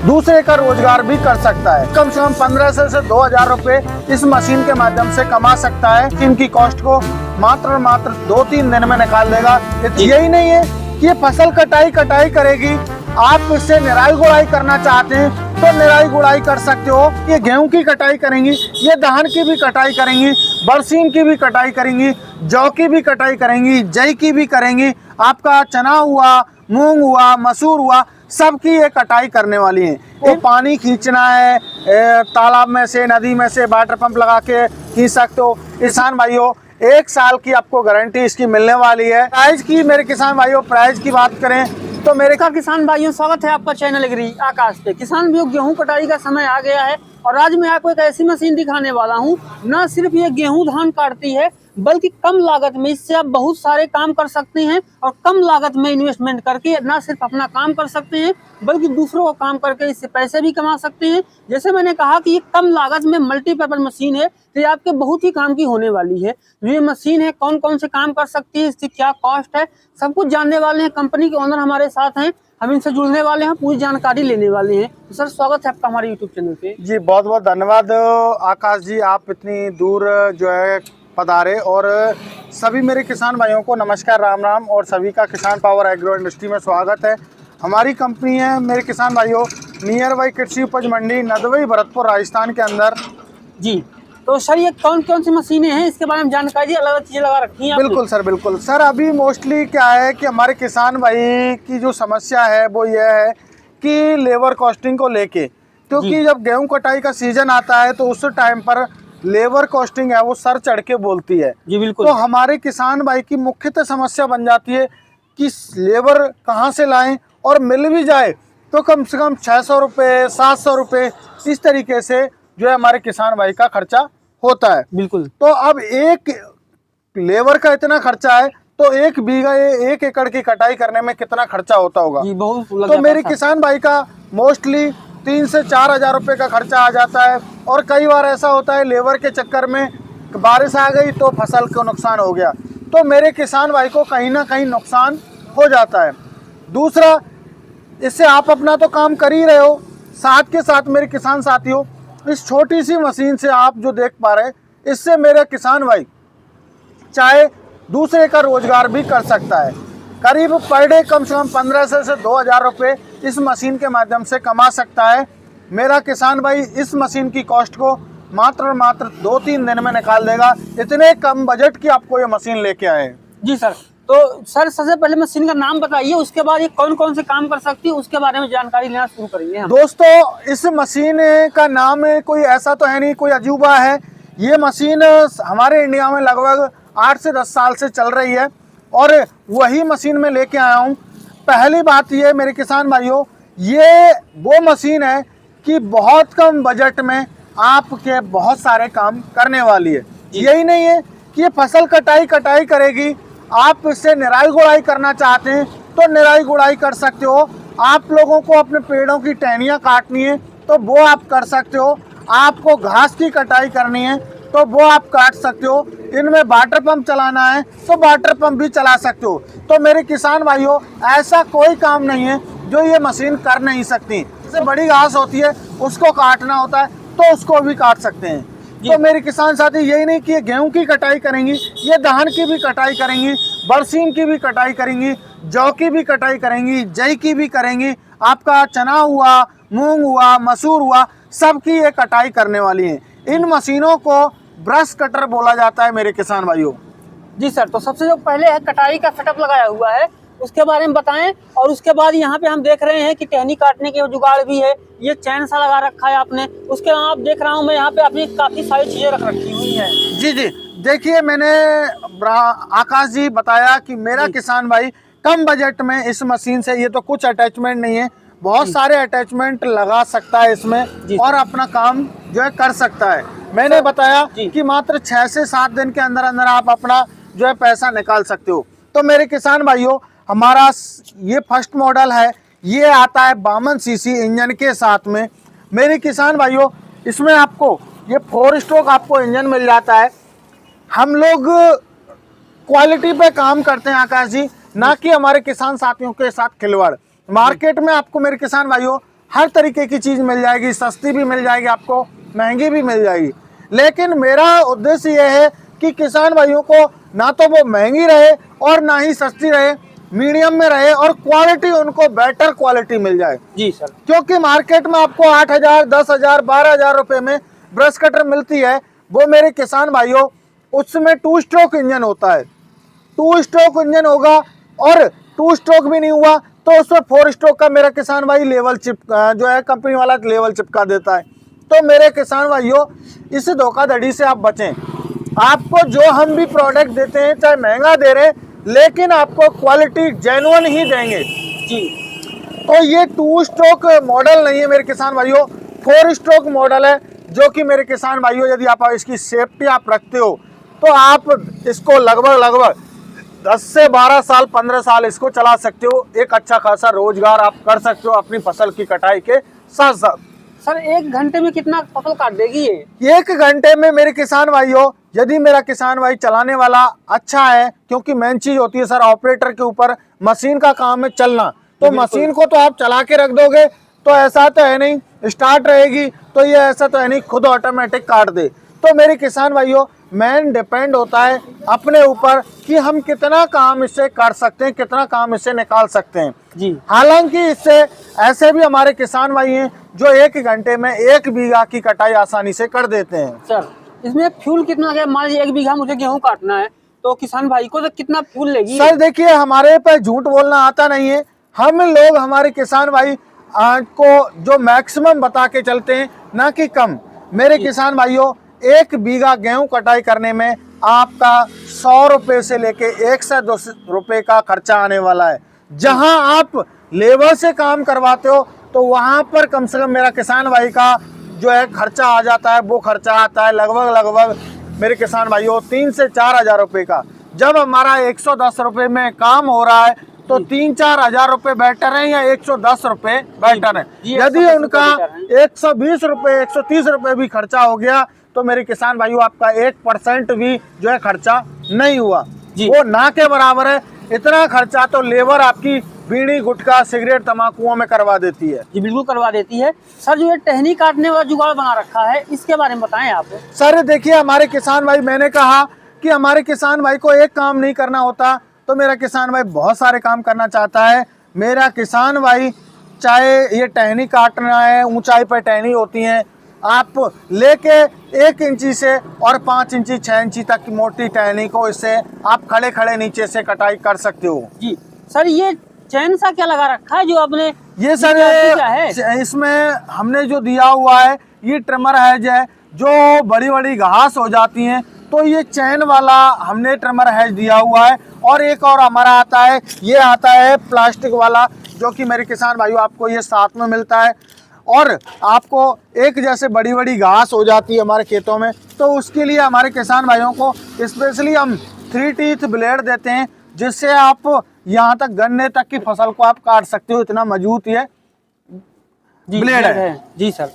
दूसरे का रोजगार भी कर सकता है। कम से कम 1500 से 2000 रुपए इस मशीन के माध्यम से कमा सकता है। इनकी कॉस्ट को मात्र 2-3 दिन में निकाल देगा। यही नहीं है कि ये फसल कटाई करेगी, आप इससे निराई गुड़ाई करना चाहते हैं तो निराई गुड़ाई कर सकते हो। ये गेहूं की कटाई करेंगी, ये धान की भी कटाई करेंगी, बरसीम की भी कटाई करेंगी, जौ की भी कटाई करेंगी, जई की भी करेंगी, आपका चना हुआ, मूंग हुआ, मसूर हुआ, सबकी ये कटाई करने वाली है। वो पानी खींचना है तालाब में से, नदी में से वाटर पंप लगा के खींच सकते हो। किसान भाइयों 1 साल की आपको गारंटी इसकी मिलने वाली है। प्राइस की मेरे किसान भाइयों प्राइस की बात करें तो मेरे किसान भाइयों स्वागत है आपका चैनल एग्री आकाश पे। किसान भाइयों गेहूं कटाई का समय आ गया है और आज मैं आपको एक ऐसी मशीन दिखाने वाला हूं, न सिर्फ ये गेहूं धान काटती है बल्कि कम लागत में इससे आप बहुत सारे काम कर सकते हैं और कम लागत में इन्वेस्टमेंट करके न सिर्फ अपना काम कर सकते हैं बल्कि दूसरों का काम करके इससे पैसे भी कमा सकते हैं। जैसे मैंने कहा कि ये कम लागत में मल्टीपर्पज मशीन है तो ये आपके बहुत ही काम की होने वाली है। ये मशीन है कौन कौन से काम कर सकती है, इसकी क्या कॉस्ट है, सब कुछ जानने वाले हैं। कंपनी के ओनर हमारे साथ हैं, हम इनसे जुड़ने वाले हैं, पूरी जानकारी लेने वाले हैं। तो सर स्वागत है आपका हमारे यूट्यूब चैनल पे। जी बहुत बहुत धन्यवाद आकाश जी, आप इतनी दूर जो है पधारे। और सभी मेरे किसान भाइयों को नमस्कार, राम राम, और सभी का किसान पावर एग्रो इंडस्ट्री में स्वागत है। हमारी कंपनी है मेरे किसान भाइयों नियर बाई कृषि उपज मंडी नदवई भरतपुर राजस्थान के अंदर। जी तो सर ये कौन कौन सी मशीनें हैं इसके बारे में जानकारी, अलग अलग चीजें लगा रखी हैं? बिल्कुल सर बिल्कुल सर। अभी मोस्टली क्या है कि हमारे किसान भाई की जो समस्या है वो ये है कि लेबर कॉस्टिंग को लेके, क्योंकि जब गेहूं कटाई का सीजन आता है तो उस टाइम पर लेबर कॉस्टिंग है वो सर चढ़ के बोलती है। जी बिल्कुल। तो हमारे किसान भाई की मुख्यतः समस्या बन जाती है कि लेबर कहाँ से लाएं और मिल भी जाए तो कम से कम 600 रुपये 700 रुपये इस तरीके से जो है हमारे किसान भाई का खर्चा होता है। बिल्कुल। तो अब एक लेबर का इतना खर्चा है तो 1 बीघा 1 एकड़ की कटाई करने में कितना खर्चा होता होगा? जी बहुत लग तो मेरे किसान भाई का मोस्टली 3 से 4 हजार रुपये का खर्चा आ जाता है। और कई बार ऐसा होता है लेबर के चक्कर में बारिश आ गई तो फसल को नुकसान हो गया, तो मेरे किसान भाई को कहीं ना कहीं नुकसान हो जाता है। दूसरा, इससे आप अपना तो काम कर ही रहे हो, साथ के साथ मेरे किसान साथियों इस छोटी सी मशीन से आप जो देख पा रहे हैं, इससे मेरे किसान भाई चाहे दूसरे का रोजगार भी कर सकता है। करीब पर डे कम से कम 1500 से 2000 रुपये इस मशीन के माध्यम से कमा सकता है। मेरा किसान भाई इस मशीन की कॉस्ट को मात्र 2-3 दिन में निकाल देगा। इतने कम बजट की आपको ये मशीन लेके आए। जी सर, तो सर सबसे पहले मशीन का नाम बताइए, उसके बाद ये कौन कौन से काम कर सकती है उसके बारे में जानकारी लेना शुरू करेंगे हम। दोस्तों इस मशीन का नाम कोई ऐसा तो है नहीं, कोई अजूबा है। ये मशीन हमारे इंडिया में लगभग 8 से 10 साल से चल रही है और वही मशीन में लेके आया हूँ। पहली बात ये मेरे किसान भाइयों, ये वो मशीन है कि बहुत कम बजट में आपके बहुत सारे काम करने वाली है। यही नहीं है कि ये फसल कटाई करेगी, आप इससे निराई गुड़ाई करना चाहते हैं तो निराई गुड़ाई कर सकते हो। आप लोगों को अपने पेड़ों की टहनियाँ काटनी है तो वो आप कर सकते हो। आपको घास की कटाई करनी है तो वो आप काट सकते हो। इनमें वाटर पंप चलाना है तो वाटर पंप भी चला सकते हो। तो मेरे किसान भाइयों ऐसा कोई काम नहीं है जो ये मशीन कर नहीं सकती। जैसे बड़ी घास होती है उसको काटना होता है तो उसको भी काट सकते हैं। तो मेरे किसान साथी यही नहीं कि ये गेहूं की कटाई करेंगी, ये धान की भी कटाई करेंगी, बरसीम की भी कटाई करेंगी, जौ की भी कटाई करेंगी, जई की भी करेंगी, आपका चना हुआ, मूंग हुआ, मसूर हुआ, सबकी ये कटाई करने वाली है। इन मशीनों को ब्रश कटर बोला जाता है मेरे किसान भाइयों। जी सर, तो सबसे जो पहले है कटाई का सेटअप लगाया हुआ है उसके बारे में बताएं। और उसके बाद यहाँ पे हम देख रहे हैं कि टहनी काटने के जुगाड़ भी है, ये चैन सा लगा रखा है आपने। उसके अलावा आप देख रहा हूँ मैं यहाँ पे अपनी काफी सारी चीजें रख रखी हुई है। जी जी देखिए, मैंने आकाश जी बताया कि मेरा किसान भाई कम बजट में इस मशीन से, ये तो कुछ अटैचमेंट नहीं है, बहुत सारे अटैचमेंट लगा सकता है इसमें और अपना काम जो है कर सकता है। मैंने बताया कि मात्र 6 से 7 दिन के अंदर अंदर आप अपना जो है पैसा निकाल सकते हो। तो मेरे किसान भाइयों हमारा ये फर्स्ट मॉडल है, ये आता है 52 सीसी इंजन के साथ में। मेरे किसान भाइयों इसमें आपको ये 4 स्ट्रोक आपको इंजन मिल जाता है। हम लोग क्वालिटी पे काम करते हैं आकाश जी, ना कि हमारे किसान साथियों के साथ खिलवाड़। मार्केट में आपको मेरे किसान भाइयों हर तरीके की चीज़ मिल जाएगी, सस्ती भी मिल जाएगी आपको, महंगी भी मिल जाएगी। लेकिन मेरा उद्देश्य ये है कि किसान भाइयों को ना तो वो महंगी रहे और ना ही सस्ती रहे, मीडियम में रहे और क्वालिटी उनको बेटर क्वालिटी मिल जाए। जी सर। क्योंकि मार्केट में आपको 8,000, 10,000, 12,000 रुपए में ब्रश कटर मिलती है, वो मेरे किसान भाइयों उसमें 2 स्ट्रोक इंजन होता है। 2 स्ट्रोक इंजन होगा और 2 स्ट्रोक भी नहीं हुआ तो उसमें 4 स्ट्रोक का मेरा किसान भाई लेवल जो है कंपनी वाला लेवल चिपका देता है। तो मेरे किसान भाइयों इस धोखाधड़ी से आप बचें। आपको जो हम भी प्रोडक्ट देते हैं चाहे महंगा दे रहे हैं, लेकिन आपको क्वालिटी जेन्युइन ही देंगे। जी। तो ये 2 स्ट्रोक मॉडल नहीं है मेरे किसान भाइयों, 4 स्ट्रोक मॉडल है, जो कि मेरे किसान भाइयों यदि आप इसकी सेफ्टी आप रखते हो तो आप इसको लगभग 10 से 12 साल 15 साल इसको चला सकते हो। एक अच्छा खासा रोजगार आप कर सकते हो अपनी फसल की कटाई के साथ साथ। सर 1 घंटे में कितना फसल काट देगी ये? 1 घंटे में मेरे किसान भाइयों यदि मेरा किसान भाई चलाने वाला अच्छा है, क्योंकि मेन चीज होती है सर ऑपरेटर के ऊपर, मशीन का काम है चलना। तो मशीन को तो आप चला के रख दोगे तो ऐसा तो है नहीं, स्टार्ट रहेगी तो ये ऐसा तो है नहीं खुद ऑटोमेटिक काट दे। तो मेरे किसान भाइयों मेन डिपेंड होता है अपने ऊपर कि हम कितना काम इससे कर सकते हैं, कितना काम इससे निकाल सकते हैं। जी। हालांकि इससे ऐसे भी हमारे किसान भाई हैं जो 1 घंटे में 1 बीघा की कटाई आसानी से कर देते हैं। सर इसमें फ्यूल कितना लगे? मान लीजिए 1 बीघा मुझे गेहूं काटना है तो किसान भाई को तो कितना फ्यूल लेगी? सर देखिए हमारे पे झूठ बोलना आता नहीं है, हम लोग हमारे किसान भाई को जो मैक्सिमम बता के चलते हैं, ना कि कम। मेरे किसान भाइयों 1 बीघा गेहूं कटाई करने में आपका 100 रुपए से लेके 102 रुपए का खर्चा आने वाला है। जहां आप लेबर से काम करवाते हो तो वहां पर कम से कम मेरा किसान भाई का जो है खर्चा आ जाता है, वो खर्चा आता है लगभग मेरे किसान भाइयों 3 से 4,000 रुपए का। जब हमारा 110 रुपए में काम हो रहा है तो 3-4 हजार रुपए बेटर है या 110 रुपए बेटर है। यदि उनका 120 रुपए 130 रुपए भी खर्चा हो गया तो मेरे किसान भाइयों आपका 1% भी जो है खर्चा नहीं हुआ, वो ना के बराबर है। इतना खर्चा तो लेबर आपकी बीड़ी गुटखा सिगरेट तम्बाकुओं में करवा देती है। जी बिल्कुल करवा देती है। सर जो ये टहनी काटने वाला जुगाड़ बना रखा है इसके बारे में बताएं आप। सर देखिए हमारे किसान भाई, मैंने कहा कि हमारे किसान भाई को एक काम नहीं करना होता, तो मेरा किसान भाई बहुत सारे काम करना चाहता है। मेरा किसान भाई चाहे ये टहनी काटना है, ऊंचाई पर टहनी होती है, आप लेके 1 इंची से और 5 इंची 6 इंची तक की मोटी टहनी को इससे आप खड़े खड़े नीचे से कटाई कर सकते हो। जी सर ये चैन सा क्या लगा रखा है जो आपने? ये सर है? इसमें हमने जो दिया हुआ है ये ट्रिमर है जो बड़ी बड़ी घास हो जाती हैं, तो ये चैन वाला हमने ट्रिमर हैज दिया हुआ है। और एक और हमारा आता है, ये आता है प्लास्टिक वाला, जो कि मेरे किसान भाइयों आपको ये साथ में मिलता है। और आपको एक जैसे बड़ी बड़ी घास हो जाती है हमारे खेतों में, तो उसके लिए हमारे किसान भाइयों को स्पेशली हम 3 टीथ ब्लेड देते हैं, जिससे आप यहाँ तक गन्ने तक की फसल को आप काट सकते हो। इतना मजबूत ये ब्लेड है। जी सर।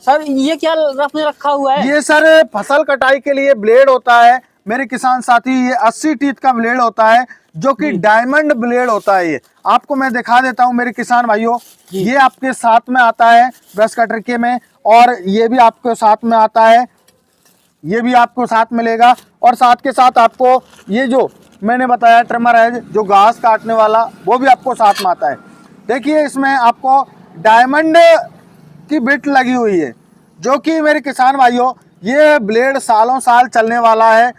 सर ये क्या रफ में रखा हुआ है? ये सर फसल कटाई के लिए ब्लेड होता है मेरे किसान साथी। ये 80 टीथ का ब्लेड होता है, जो कि डायमंड ब्लेड होता है। ये आपको मैं दिखा देता हूँ मेरे किसान भाइयों, ये आपके साथ में आता है ब्रश कटर के में, और ये भी आपके साथ में आता है, ये भी आपको साथ मिलेगा। और साथ के साथ आपको ये जो मैंने बताया ट्रिमर है जो घास काटने वाला, वो भी आपको साथ में आता है। देखिए इसमें आपको डायमंड की बिट लगी हुई है, जो कि मेरे किसान भाइयों ये ब्लेड सालों साल चलने वाला है।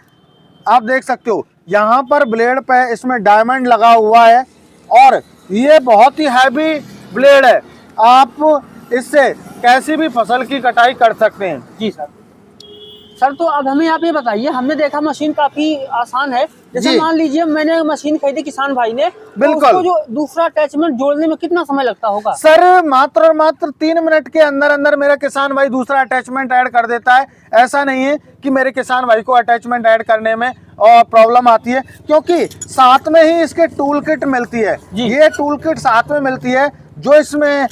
आप देख सकते हो यहाँ पर ब्लेड पे इसमें डायमंड लगा हुआ है, और ये बहुत ही हैवी ब्लेड है। आप इससे कैसी भी फसल की कटाई कर सकते हैं। जी सर। सर तो अब हमें आप ये बताइए, हमने देखा मशीन काफी आसान है। जैसे मान लीजिए मैंने मशीन खरीदी किसान भाई ने, बिल्कुल, तो उसको जो दूसरा अटैचमेंट जोड़ने में कितना समय लगता होगा? सर मात्र 3 मिनट के अंदर अंदर मेरा किसान भाई दूसरा अटैचमेंट ऐड कर देता है। ऐसा नहीं है कि मेरे किसान भाई को अटैचमेंट ऐड करने में प्रॉब्लम आती है, क्योंकि साथ में ही इसके टूल किट मिलती है। ये टूल किट साथ में मिलती है, जो इसमें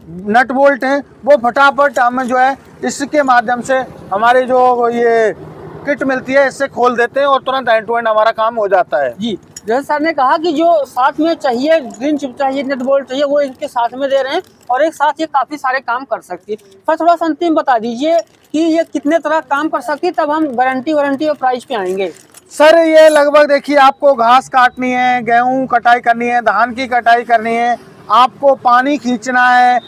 नट बोल्ट हैं वो फटाफट हम जो है इसके माध्यम से हमारे जो ये किट मिलती है इससे खोल देते हैं और तुरंत एंड टू एंड हमारा काम हो जाता है। जी जैसे सर ने कहा कि जो साथ में चाहिए, ग्रीन चिप चाहिए, नट बोल्ट चाहिए, वो इनके साथ में दे रहे हैं और एक साथ ये काफ़ी सारे काम कर सकती है। सर थोड़ा सा अंतिम बता दीजिए कि ये कितने तरह काम कर सकती है, तब हम गारंटी वारंटी और प्राइस पे आएंगे। सर ये लगभग देखिए, आपको घास काटनी है, गेहूं कटाई करनी है, धान की कटाई करनी है, आपको पानी खींचना है,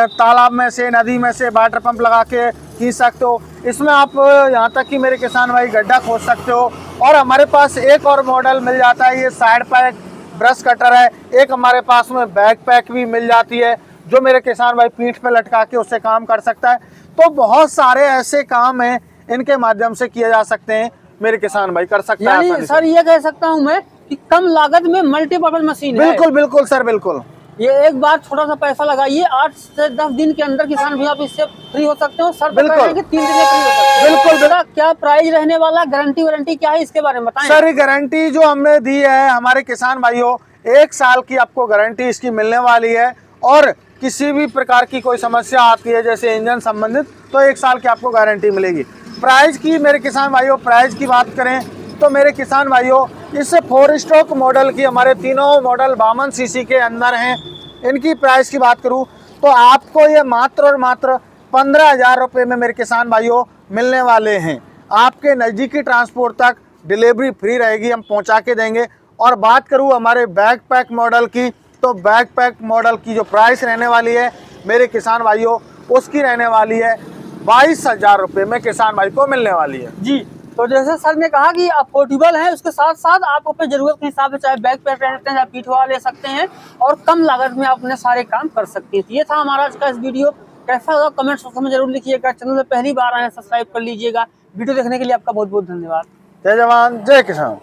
तालाब में से, नदी में से वाटर पंप लगा के खींच सकते हो। इसमें आप यहाँ तक कि मेरे किसान भाई गड्ढा खोद सकते हो। और हमारे पास एक और मॉडल मिल जाता है, ये साइड पैक ब्रश कटर है। एक हमारे पास में बैक पैक भी मिल जाती है, जो मेरे किसान भाई पीठ पे लटका के उससे काम कर सकता है। तो बहुत सारे ऐसे काम हैं, इनके माध्यम से किए जा सकते हैं, मेरे किसान भाई कर सकते हैं। यानी सर ये कह सकता हूँ मैं कि कम लागत में मल्टीपर्पज मशीन है। बिल्कुल बिल्कुल सर, बिल्कुल। ये एक बार छोटा सा पैसा लगाइए, 8 से 10 दिन के अंदर किसान भी आप इससे फ्री हो सकते हो। सर बिल्कुल। बता रहे हैं कि 3 दिन में फ्री हो सकते हैं। बिल्कुल। बेटा क्या प्राइस रहने वाला, गारंटी वारंटी क्या है, इसके बारे में बताएं। सर गारंटी जो हमने दी है हमारे किसान भाइयों, 1 साल की आपको गारंटी इसकी मिलने वाली है। और किसी भी प्रकार की कोई समस्या आती है जैसे इंजन संबंधित, तो 1 साल की आपको गारंटी मिलेगी। प्राइस की मेरे किसान भाइयों, प्राइस की बात करें तो मेरे किसान भाइयों, इस 4 स्ट्रोक मॉडल की, हमारे तीनों मॉडल 52 सीसी के अंदर हैं, इनकी प्राइस की बात करूं तो आपको ये मात्र और मात्र 15,000 रुपये में मेरे किसान भाइयों मिलने वाले हैं। आपके नज़दीकी ट्रांसपोर्ट तक डिलीवरी फ्री रहेगी, हम पहुंचा के देंगे। और बात करूं हमारे बैक पैक मॉडल की, तो बैक पैक मॉडल की जो प्राइस रहने वाली है मेरे किसान भाइयों, उसकी रहने वाली है 22,000 रुपये में किसान भाई को मिलने वाली है जी। तो जैसे सर ने कहा कि अफोर्डेबल है, उसके साथ साथ आप अपने जरूरत के हिसाब से चाहे बैक पैक ले सकते हैं, चाहे पीठ वाला ले सकते हैं और कम लागत में आप अपने सारे काम कर सकते हैं। ये था हमारा आज का इस वीडियो। कैसा लगा कमेंट सेक्शन में जरूर लिखिएगा। चैनल में पहली बार आए हैं, सब्सक्राइब कर लीजिएगा। वीडियो देखने के लिए आपका बहुत बहुत धन्यवाद। जय जवान जय किसान।